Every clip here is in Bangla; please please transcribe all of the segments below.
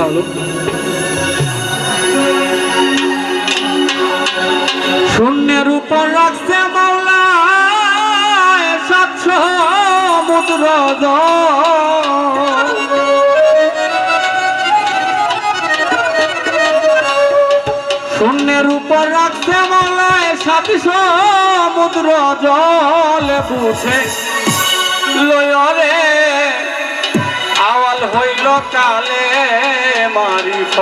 ভালো। শূন্যের উপর রাখছে মাওলা সাত সমুদ্র জল। শূন্যের উপর রাখছে মাওলা সাত সমুদ্র জল। বুঝে লয়রে আওয়াল হইল কালে মারিফ।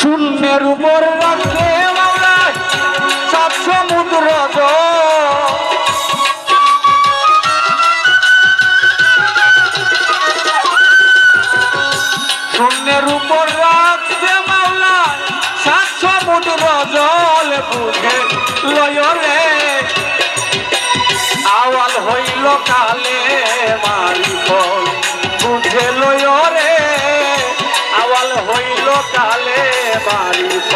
শূন্যের উপর রাখছে মাওলা সাত সমুদ্র জল। শূন্যের উপর রাখছে মাওলা সাত সমুদ্র জল। বুঝে লয়রে আওয়াল হইল কালে মারিফ। বুঝে লয়রে আওয়াল হইল কালে মারিফ।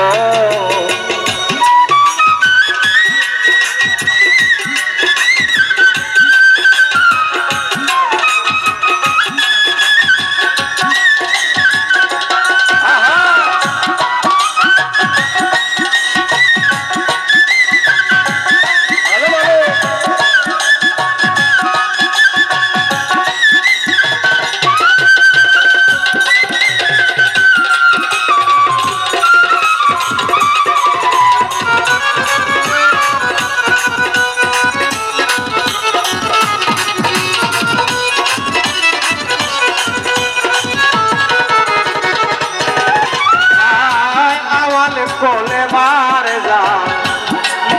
কোলে মারে যা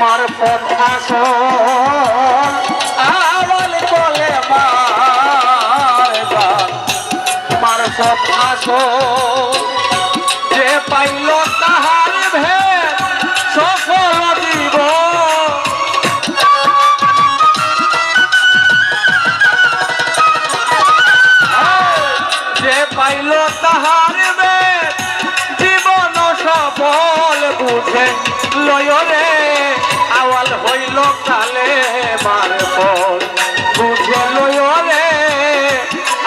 মারফত আসল। আওয়াল কোলে মারে যা মারফত আসল। যে পাইল তাহার ভেদ সফল দিব। যে পাইল তাহার ভেদ জীবন সফল। বুঝে লয়রে আওয়াল হইল কালে মারিফ। বুঝে লয়রে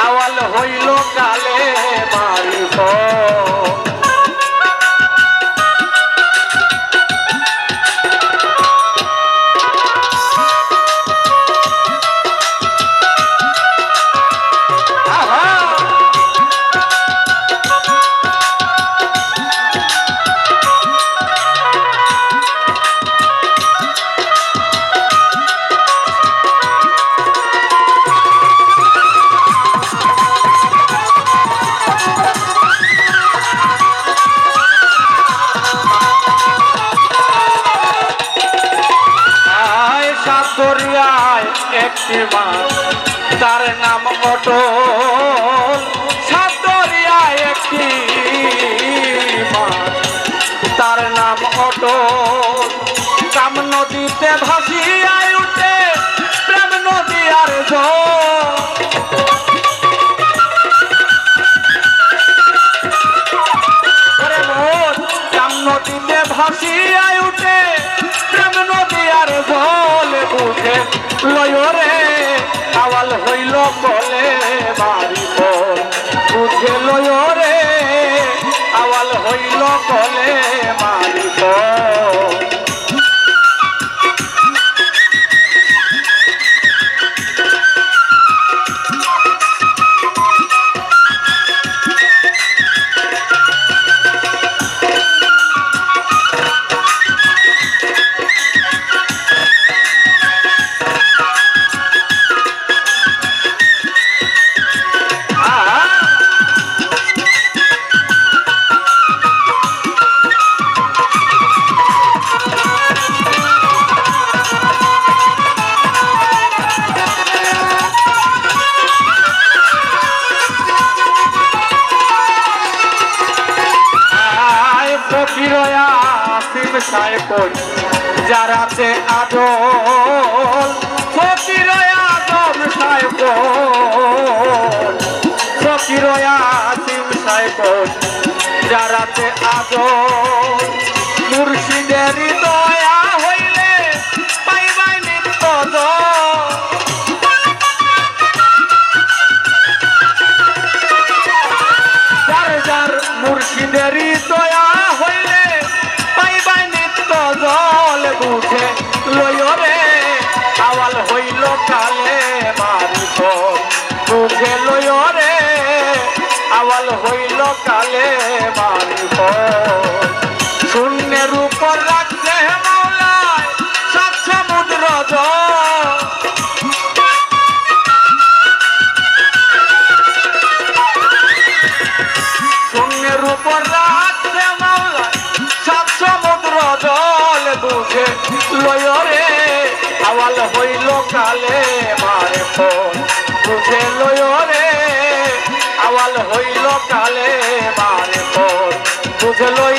আওয়াল হইল কালে মারিফ। দরিয়ায় একটি মাছ তার নাম অটল। সাত দরিয়ায় একটি মাছ তার নাম অটল। কাম নদীতে ভাসিয়ায় উঠে প্রেম নদী আর জল। কাম নদীতে ভাসিয়ায় উঠে প্রেম নদী আর জল। বুঝে লয়রে আওয়াল হইল কলে মারিফ। বুঝে লয়রে আওয়াল হইল কলে মারিফ। যারাতে আদল ফকির আদম সাহেব। ফকির আসিম সাহেব যারাতে আদল। মুর্শিদের দয়া হইলে পাইবাই নিত্য জল। হইল কালে মারিব বুঝে লয় রে আওয়াল হইল কালে মারিব শূন্যের উপর রাখছে মাওলায় সাত সমুদ্র জল শূন্যের উপর রাখছে মাওলায় সাত সমুদ্র জল বুঝে লয় রে আওয়াল হইল কালে মারে ফোন বুঝে লয় রে আওয়াল হইল কালে মারে ফোন বুঝে লয়